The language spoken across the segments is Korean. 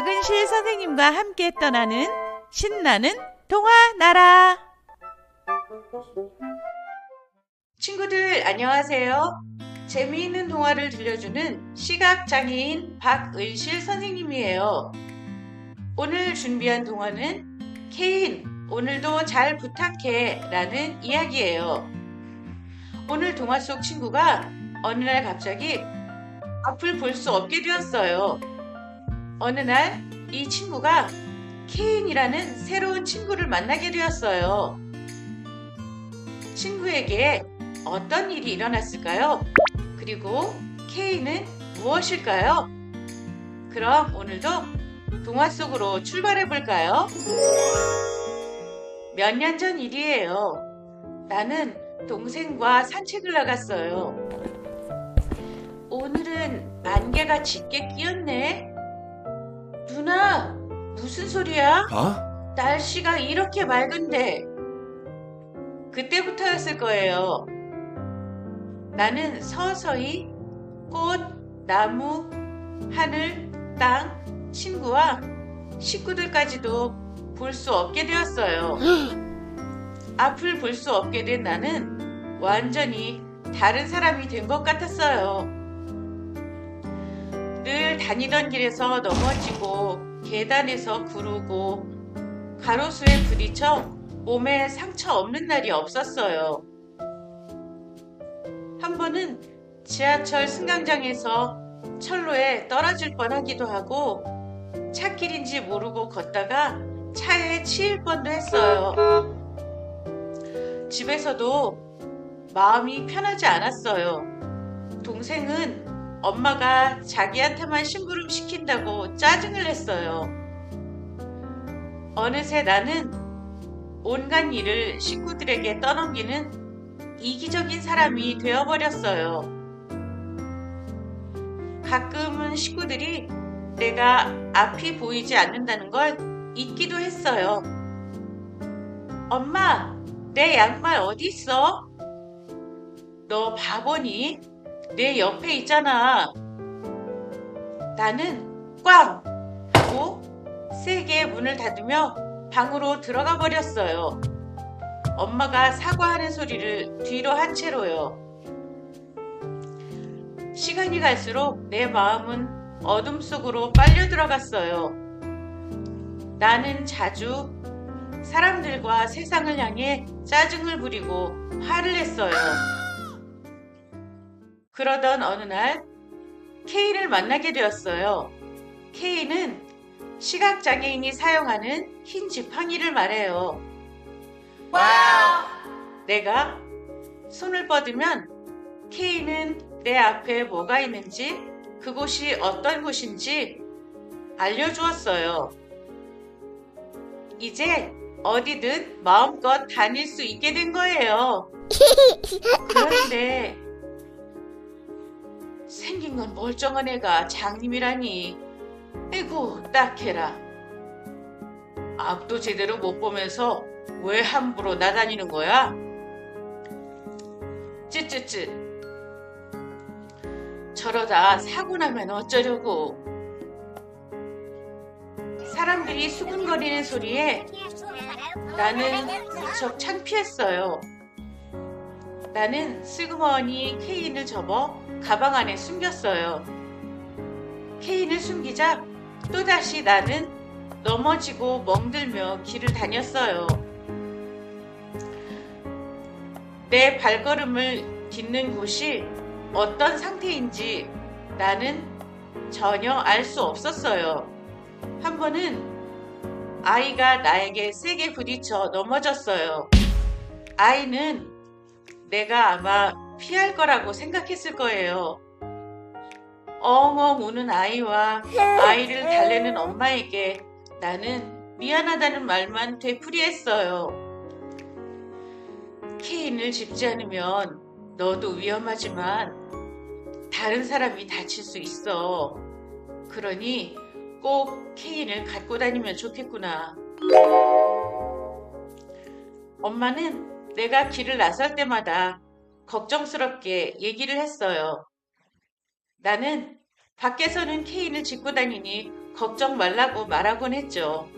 박은실 선생님과 함께 떠나는 신나는 동화 나라. 친구들 안녕하세요. 재미있는 동화를 들려주는 시각장애인 박은실 선생님이에요. 오늘 준비한 동화는 케인, 오늘도 잘 부탁해 라는 이야기예요. 오늘 동화 속 친구가 어느 날 갑자기 앞을 볼 수 없게 되었어요. 어느 날 이 친구가 케인이라는 새로운 친구를 만나게 되었어요. 친구에게 어떤 일이 일어났을까요? 그리고 케인은 무엇일까요? 그럼 오늘도 동화 속으로 출발해 볼까요? 몇 년 전 일이에요. 나는 동생과 산책을 나갔어요. 오늘은 안개가 짙게 끼었네. 누나, 무슨 소리야? 날씨가 이렇게 맑은데. 그때부터였을 거예요. 나는 서서히 꽃, 나무, 하늘, 땅, 친구와 식구들까지도 볼 수 없게 되었어요. 앞을 볼 수 없게 된 나는 완전히 다른 사람이 된 것 같았어요. 늘 다니던 길에서 넘어지고 계단에서 구르고 가로수에 부딪혀 몸에 상처 없는 날이 없었어요. 한 번은 지하철 승강장에서 철로에 떨어질 뻔하기도 하고 찻길인지 모르고 걷다가 차에 치일 뻔도 했어요. 집에서도 마음이 편하지 않았어요. 동생은 엄마가 자기한테만 심부름 시킨다고 짜증을 냈어요. 어느새 나는 온갖 일을 식구들에게 떠넘기는 이기적인 사람이 되어버렸어요. 가끔은 식구들이 내가 앞이 보이지 않는다는 걸 잊기도 했어요. 엄마, 내 양말 어디 있어? 너 바보니? 내 옆에 있잖아. 나는 꽝! 하고 세게 문을 닫으며 방으로 들어가 버렸어요. 엄마가 사과하는 소리를 뒤로 한 채로요. 시간이 갈수록 내 마음은 어둠 속으로 빨려 들어갔어요. 나는 자주 사람들과 세상을 향해 짜증을 부리고 화를 냈어요. 그러던 어느 날 케인을 만나게 되었어요. 케인은 시각장애인이 사용하는 흰 지팡이를 말해요. 와우! 내가 손을 뻗으면 케인은 내 앞에 뭐가 있는지, 그곳이 어떤 곳인지 알려주었어요. 이제 어디든 마음껏 다닐 수 있게 된 거예요. 그런데 생긴 건 멀쩡한 애가 장님이라니. 에구, 딱해라. 앞도 제대로 못 보면서 왜 함부로 나다니는 거야? 쯔쯔쯔. 저러다 사고 나면 어쩌려고. 사람들이 수근거리는 소리에 나는 무척 창피했어요. 나는 슬그머니 케인을 접어 가방 안에 숨겼어요. 케인을 숨기자 또다시 나는 넘어지고 멍들며 길을 다녔어요. 내 발걸음을 딛는 곳이 어떤 상태인지 나는 전혀 알 수 없었어요. 한 번은 아이가 나에게 세게 부딪혀 넘어졌어요. 아이는 내가 아마 피할 거라고 생각했을 거예요. 엉엉 우는 아이와 아이를 달래는 엄마에게 나는 미안하다는 말만 되풀이했어요. 케인을 짚지 않으면 너도 위험하지만 다른 사람이 다칠 수 있어. 그러니 꼭 케인을 갖고 다니면 좋겠구나. 엄마는 내가 길을 나설 때마다 걱정스럽게 얘기를 했어요. 나는 밖에서는 케인을 짚고 다니니 걱정 말라고 말하곤 했죠.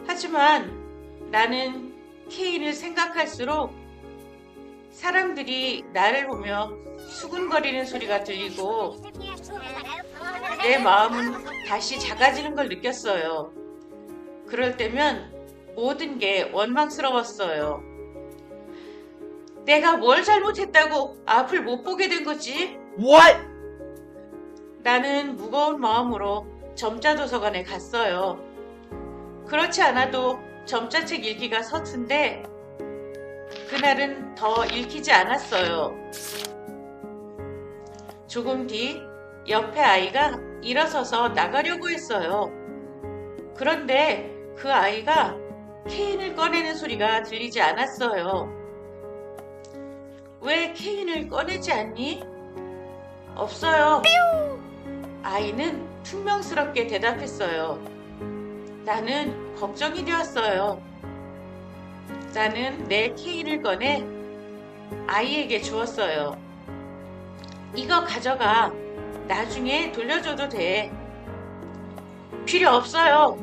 하지만 나는 케인을 생각할수록 사람들이 나를 보며 수군거리는 소리가 들리고 내 마음은 다시 작아지는 걸 느꼈어요. 그럴 때면 모든 게 원망스러웠어요. 내가 뭘 잘못했다고 앞을 못 보게 된 거지? What? 나는 무거운 마음으로 점자도서관에 갔어요. 그렇지 않아도 점자책 읽기가 서툰데 그날은 더 읽히지 않았어요. 조금 뒤 옆에 아이가 일어서서 나가려고 했어요. 그런데 그 아이가 케인을 꺼내는 소리가 들리지 않았어요. 왜 케인을 꺼내지 않니? 없어요. 아이는 퉁명스럽게 대답했어요. 나는 걱정이 되었어요. 나는 내 케인을 꺼내 아이에게 주었어요. 이거 가져가. 나중에 돌려줘도 돼. 필요 없어요.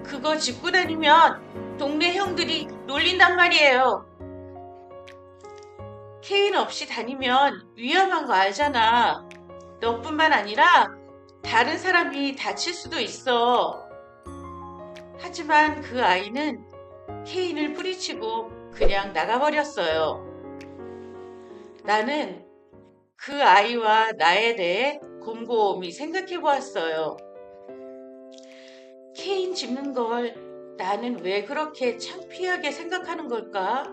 그거 짚고 다니면 동네 형들이 놀린단 말이에요. 케인 없이 다니면 위험한 거 알잖아. 너뿐만 아니라 다른 사람이 다칠 수도 있어. 하지만 그 아이는 케인을 뿌리치고 그냥 나가버렸어요. 나는 그 아이와 나에 대해 곰곰이 생각해 보았어요. 케인 짚는 걸 나는 왜 그렇게 창피하게 생각하는 걸까?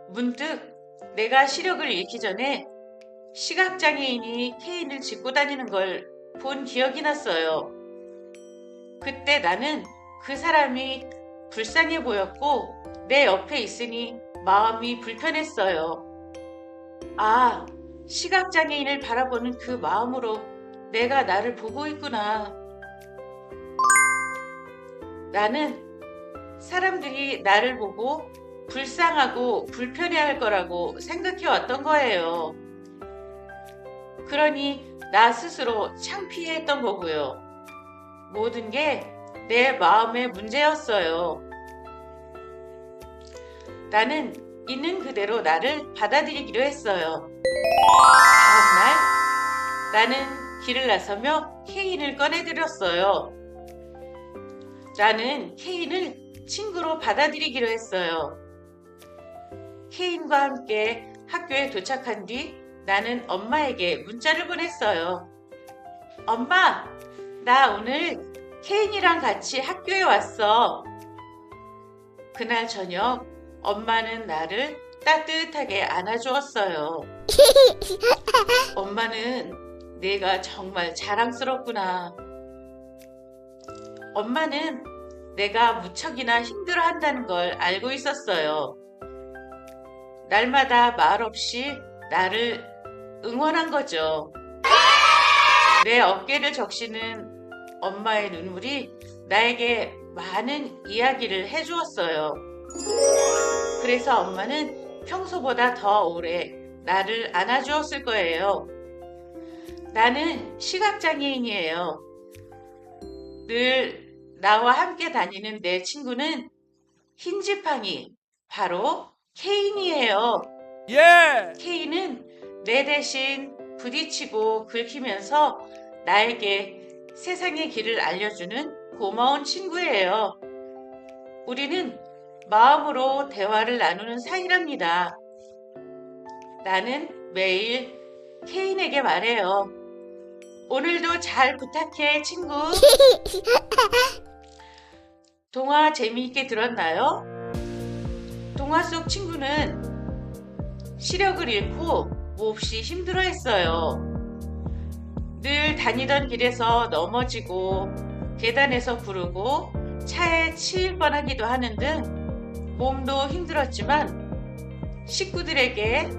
문득 내가 시력을 잃기 전에 시각장애인이 케인을 짚고 다니는 걸 본 기억이 났어요. 그때 나는 그 사람이 불쌍해 보였고 내 옆에 있으니 마음이 불편했어요. 아, 시각장애인을 바라보는 그 마음으로 내가 나를 보고 있구나. 나는 사람들이 나를 보고 불쌍하고 불편해할 거라고 생각해 왔던 거예요. 그러니 나 스스로 창피했던 거고요. 모든 게 내 마음의 문제였어요. 나는 있는 그대로 나를 받아들이기로 했어요. 다음날 나는 길을 나서며 케인을 꺼내드렸어요. 나는 케인을 친구로 받아들이기로 했어요. 케인과 함께 학교에 도착한 뒤 나는 엄마에게 문자를 보냈어요. 엄마, 나 오늘 케인이랑 같이 학교에 왔어. 그날 저녁 엄마는 나를 따뜻하게 안아주었어요. 엄마는 내가 정말 자랑스럽구나. 엄마는 내가 무척이나 힘들어한다는 걸 알고 있었어요. 날마다 말없이 나를 응원한 거죠. 내 어깨를 적시는 엄마의 눈물이 나에게 많은 이야기를 해주었어요. 그래서 엄마는 평소보다 더 오래 나를 안아주었을 거예요. 나는 시각장애인이에요. 늘 나와 함께 다니는 내 친구는 흰지팡이, 바로 케인이에요. Yeah! 케인은 내 대신 부딪히고 긁히면서 나에게 세상의 길을 알려주는 고마운 친구예요. 우리는 마음으로 대화를 나누는 사이랍니다. 나는 매일 케인에게 말해요. 오늘도 잘 부탁해, 친구. 동화 재미있게 들었나요? 동화 속 친구는 시력을 잃고 몹시 힘들어했어요. 늘 다니던 길에서 넘어지고 계단에서 구르고 차에 치일 뻔하기도 하는 등 몸도 힘들었지만 식구들에게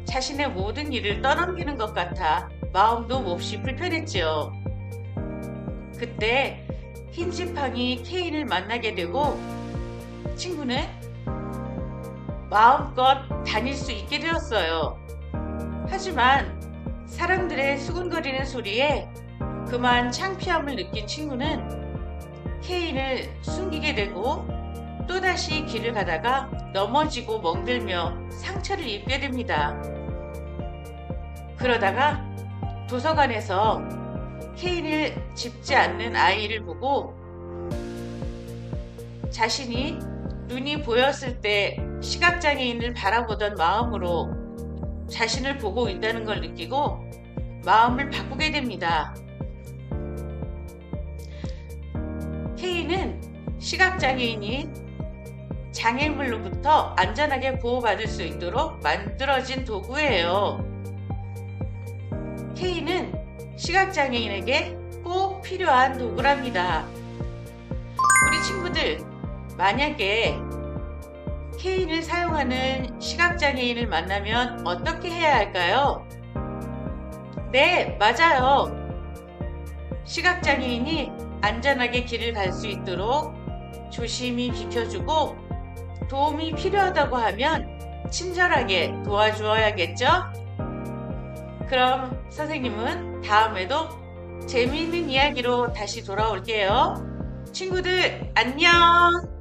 자신의 모든 일을 떠넘기는 것 같아 마음도 몹시 불편했지요. 그때 흰지팡이 케인을 만나게 되고 친구는 마음껏 다닐 수 있게 되었어요. 하지만 사람들의 수군거리는 소리에 그만 창피함을 느낀 친구는 케인을 숨기게 되고 또다시 길을 가다가 넘어지고 멍들며 상처를 입게 됩니다. 그러다가 도서관에서 케인을 짚지 않는 아이를 보고 자신이 눈이 보였을 때 시각장애인을 바라보던 마음으로 자신을 보고 있다는 걸 느끼고 마음을 바꾸게 됩니다. 케인은 시각장애인이 장애물로부터 안전하게 보호받을 수 있도록 만들어진 도구예요. 케인은 시각장애인에게 꼭 필요한 도구랍니다. 우리 친구들, 만약에 케인을 사용하는 시각장애인을 만나면 어떻게 해야 할까요? 네, 맞아요. 시각장애인이 안전하게 길을 갈 수 있도록 조심히 비켜주고 도움이 필요하다고 하면 친절하게 도와주어야겠죠? 그럼 선생님은 다음에도 재미있는 이야기로 다시 돌아올게요. 친구들, 안녕!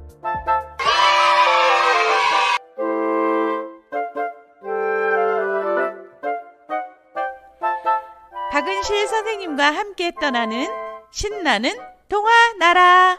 박은실 선생님과 함께 떠나는 신나는 동화 나라.